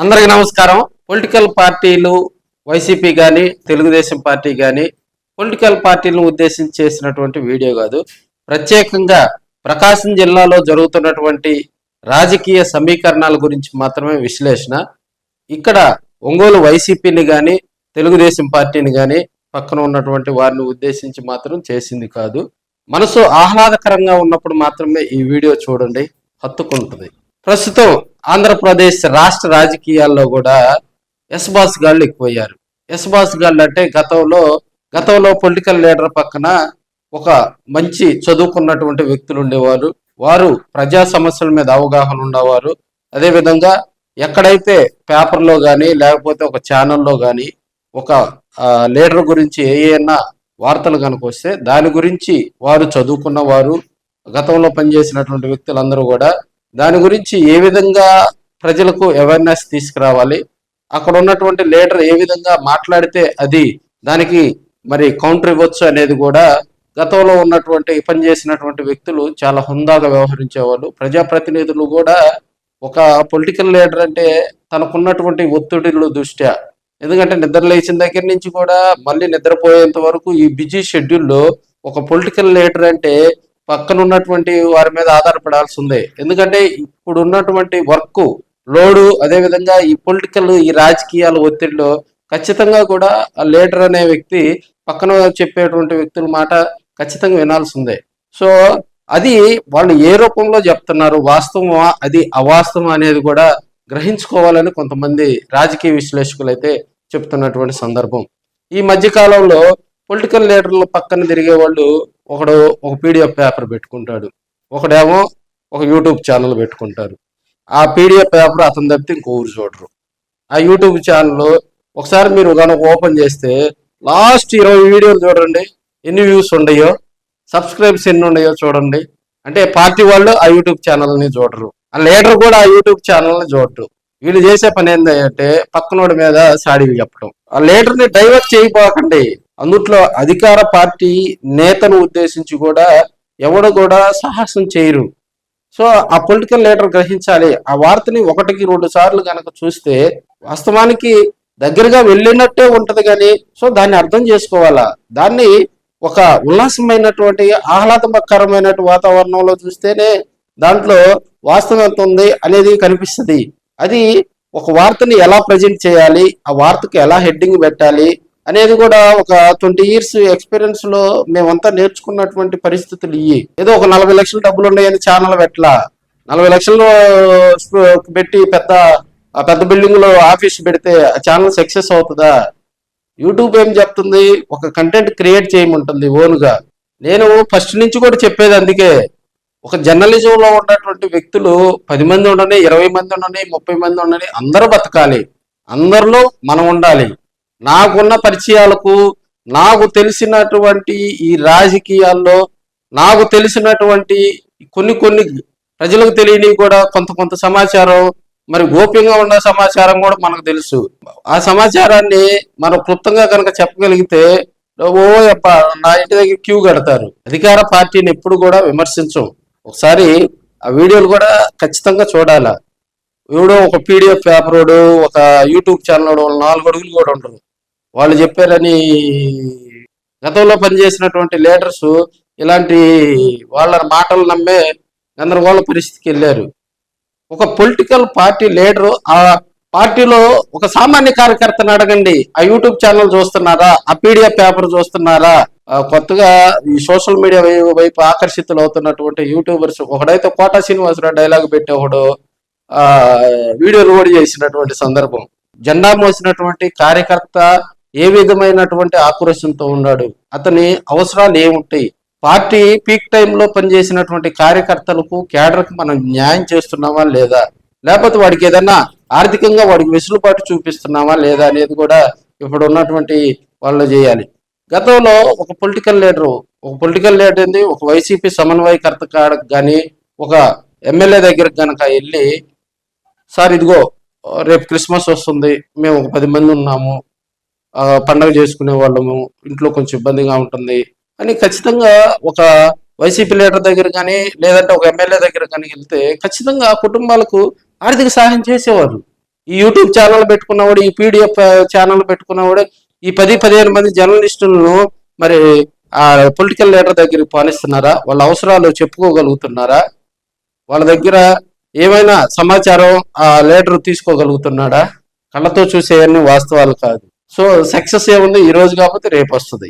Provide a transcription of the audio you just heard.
అందరికీ నమస్కారం. పొలిటికల్ పార్టీలు వైసీపీ కానీ తెలుగుదేశం పార్టీ కానీ పొలిటికల్ పార్టీలను ఉద్దేశించి చేసినటువంటి వీడియో కాదు. ప్రత్యేకంగా ప్రకాశం జిల్లాలో జరుగుతున్నటువంటి రాజకీయ సమీకరణాల గురించి మాత్రమే విశ్లేషణ. ఇక్కడ ఒంగోలు వైసీపీని కానీ తెలుగుదేశం పార్టీని కానీ పక్కన ఉన్నటువంటి వారిని ఉద్దేశించి మాత్రం చేసింది కాదు. మనసు ఆహ్లాదకరంగా ఉన్నప్పుడు మాత్రమే ఈ వీడియో చూడండి, హత్తుకుంటుంది. ప్రస్తుతం ఆంధ్రప్రదేశ్ రాష్ట్ర రాజకీయాల్లో కూడా ఎస్ బాస్ గాళ్ళు ఎక్కువయ్యారు. ఎస్ బాస్ గాళ్ళు అంటే గతంలో పొలిటికల్ లీడర్ పక్కన ఒక మంచి చదువుకున్నటువంటి వ్యక్తులు ఉండేవారు. వారు ప్రజా సమస్యల మీద అవగాహన ఉండేవారు. అదేవిధంగా ఎక్కడైతే పేపర్లో కానీ లేకపోతే ఒక ఛానల్లో కానీ ఒక లీడర్ గురించి ఏమైనా వార్తలు కనుక వస్తే దాని గురించి వారు చదువుకున్న వారు, గతంలో పనిచేసినటువంటి వ్యక్తులందరూ కూడా దాని గురించి ఏ విధంగా ప్రజలకు అవేర్నెస్ తీసుకురావాలి, అక్కడ ఉన్నటువంటి లీడర్ ఏ విధంగా మాట్లాడితే అది దానికి మరి కౌంటర్ ఇవ్వచ్చు అనేది కూడా గతంలో ఉన్నటువంటి పనిచేసినటువంటి వ్యక్తులు చాలా హుందాగా వ్యవహరించేవాళ్ళు. ప్రజాప్రతినిధులు కూడా ఒక పొలిటికల్ లీడర్ అంటే తనకున్నటువంటి ఒత్తిడిల దృష్ట్యా, ఎందుకంటే నిద్ర లేచిన దగ్గర నుంచి కూడా మళ్ళీ నిద్రపోయేంత వరకు ఈ బిజీ షెడ్యూల్లో ఒక పొలిటికల్ లీడర్ అంటే పక్కన ఉన్నటువంటి వారి మీద ఆధారపడాల్సి ఉంది. ఎందుకంటే ఇప్పుడు ఉన్నటువంటి వర్క్ లోడు, అదేవిధంగా ఈ రాజకీయాల ఒత్తిడిలో ఖచ్చితంగా కూడా ఆ లీడర్ అనే వ్యక్తి పక్కన చెప్పేటువంటి వ్యక్తుల మాట ఖచ్చితంగా వినాల్సి ఉంది. సో అది వాళ్ళు ఏ రూపంలో చెప్తున్నారు, వాస్తవమా అది అవాస్తవం అనేది కూడా గ్రహించుకోవాలని కొంతమంది రాజకీయ విశ్లేషకులు అయితే చెప్తున్నటువంటి సందర్భం. ఈ మధ్యకాలంలో పొలిటికల్ లీడర్లు పక్కన తిరిగే వాళ్ళు ఒకడు ఒక పీడిఎఫ్ పేపర్ పెట్టుకుంటాడు, ఒకడేమో ఒక యూట్యూబ్ ఛానల్ పెట్టుకుంటారు. ఆ పీడిఎఫ్ పేపర్ అతను తప్పితే ఇంకొకరు చూడరు. ఆ యూట్యూబ్ ఛానల్ ఒకసారి మీరు కనుక ఓపెన్ చేస్తే లాస్ట్ 20 వీడియోలు చూడండి, ఎన్ని వ్యూస్ ఉన్నాయో, సబ్స్క్రైబ్స్ ఎన్ని ఉన్నాయో చూడండి. అంటే పార్టీ వాళ్ళు ఆ యూట్యూబ్ ఛానల్ని చూడరు, ఆ లీడర్ కూడా ఆ యూట్యూబ్ ఛానల్ని చూడరు. వీళ్ళు చేసే పని ఏంటంటే పక్కనోడి మీద సాడీలు చెప్పడం. ఆ లీడర్ని డైవర్ట్ చేయబోకండి. అందుట్లో అధికార పార్టీ నేతను ఉద్దేశించి కూడా ఎవడు కూడా సాహసం చేయరు. సో ఆ పొలిటికల్ లీడర్ గ్రహించాలి. ఆ వార్తని 1-2 సార్లు కనుక చూస్తే వాస్తవానికి దగ్గరగా వెళ్ళినట్టే ఉంటది కానీ సో దాన్ని అర్థం చేసుకోవాలా. దాన్ని ఒక ఉల్లాసమైనటువంటి ఆహ్లాదకరమైనటువంటి వాతావరణంలో చూస్తేనే దాంట్లో వాస్తవం ఎంత ఉంది అనేది కనిపిస్తుంది. అది ఒక వార్తని ఎలా ప్రజెంట్ చేయాలి, ఆ వార్తకి ఎలా హెడ్డింగ్ పెట్టాలి అనేది కూడా ఒక 20 years ఎక్స్పీరియన్స్ లో మేమంతా నేర్చుకున్నటువంటి పరిస్థితులు ఇవి. ఏదో ఒక 40 లక్షల డబ్బులు ఉన్నాయని ఛానల్ పెట్టలా, 40 లక్షలు పెట్టి పెద్ద బిల్డింగ్ లో ఆఫీస్ పెడితే ఆ ఛానల్ సక్సెస్ అవుతుందా? యూట్యూబ్ ఏం చెప్తుంది, ఒక కంటెంట్ క్రియేట్ చేయమంటుంది ఓన్గా. నేను ఫస్ట్ నుంచి కూడా చెప్పేది అందుకే, ఒక జర్నలిజంలో ఉన్నటువంటి వ్యక్తులు 10 మంది ఉండని, 20 మంది ఉండని, 30 మంది ఉండని, అందరూ బతకాలి, అందరిలో మనం ఉండాలి. నాకున్న పరిచయాలకు, నాకు తెలిసినటువంటి ఈ రాజకీయాల్లో నాకు తెలిసినటువంటి కొన్ని ప్రజలకు తెలియని కూడా కొంత సమాచారం, మరి గోప్యంగా ఉన్న సమాచారం కూడా మనకు తెలుసు. ఆ సమాచారాన్ని మనం క్లుప్తంగా కనుక చెప్పగలిగితే నా ఇంటి దగ్గర క్యూ కడతారు. అధికార పార్టీని ఎప్పుడు కూడా విమర్శించం. ఒకసారి ఆ వీడియోలు కూడా ఖచ్చితంగా చూడాలా. ఎవడో ఒక పీడిఎఫ్ పేపరోడు, ఒక యూట్యూబ్ ఛానల్ 4 అడుగులు కూడా ఉండరు. వాళ్ళు చెప్పారని గతంలో పనిచేసినటువంటి లీడర్స్ ఇలాంటి వాళ్ళ మాటలు నమ్మే గందరగోళ పరిస్థితికి వెళ్ళారు. ఒక పొలిటికల్ పార్టీ లీడరు ఆ పార్టీలో ఒక సామాన్య కార్యకర్తను అడగండి, ఆ యూట్యూబ్ ఛానల్ చూస్తున్నారా, ఆ పీడిఎఫ్ పేపర్ చూస్తున్నారా? కొత్తగా ఈ సోషల్ మీడియా వైపు ఆకర్షితులు అవుతున్నటువంటి యూట్యూబర్స్, ఒకడైతే కోటా శ్రీనివాసరావు డైలాగ్ పెట్టి ఒకడు వీడియో లోడ్ చేసినటువంటి సందర్భం. జెండా మోసినటువంటి కార్యకర్త ఏ విధమైనటువంటి ఆక్రోశంతో ఉన్నాడు, అతని అవసరాలు ఏముంటాయి, పార్టీ పీక్ టైంలో పనిచేసినటువంటి కార్యకర్తలకు కేడర్కి మనం న్యాయం చేస్తున్నామా లేదా, లేకపోతే వాడికి ఏదన్నా ఆర్థికంగా వాడికి వెసులుబాటు చూపిస్తున్నామా లేదా అనేది కూడా ఇప్పుడు ఉన్నటువంటి వాళ్ళు చేయాలి. గతంలో ఒక పొలిటికల్ లీడర్ ఏంది, ఒక వైసీపీ సమన్వయకర్త కాడకు కానీ ఒక ఎమ్మెల్యే దగ్గరకు కనుక వెళ్ళి, సార్ ఇదిగో రేపు క్రిస్మస్ వస్తుంది, మేము ఒక 10 మంది ఉన్నాము, పండగ చేసుకునే వాళ్ళము, ఇంట్లో కొంచెం ఇబ్బందిగా ఉంటుంది అని ఖచ్చితంగా ఒక వైసీపీ లీడర్ దగ్గర కానీ లేదంటే ఒక ఎమ్మెల్యే దగ్గర కానీ వెళ్తే ఖచ్చితంగా కుటుంబాలకు ఆర్థిక సహాయం చేసేవారు. ఈ యూట్యూబ్ ఛానల్ పెట్టుకున్నవాడు, ఈ పీడిఎఫ్ ఛానల్ పెట్టుకున్నవాడు, ఈ 10-15 మంది జర్నలిస్టులను మరి ఆ పొలిటికల్ లీడర్ దగ్గరికి పాలిస్తున్నారా? వాళ్ళ అవసరాలు చెప్పుకోగలుగుతున్నారా? వాళ్ళ దగ్గర ఏమైనా సమాచారం ఆ లీడర్ తీసుకోగలుగుతున్నాడా? కళ్ళతో చూసేవన్నీ వాస్తవాలు కాదు. సో సక్సెస్ ఏముంది, ఈ రోజు కాకపోతే రేపు వస్తుంది.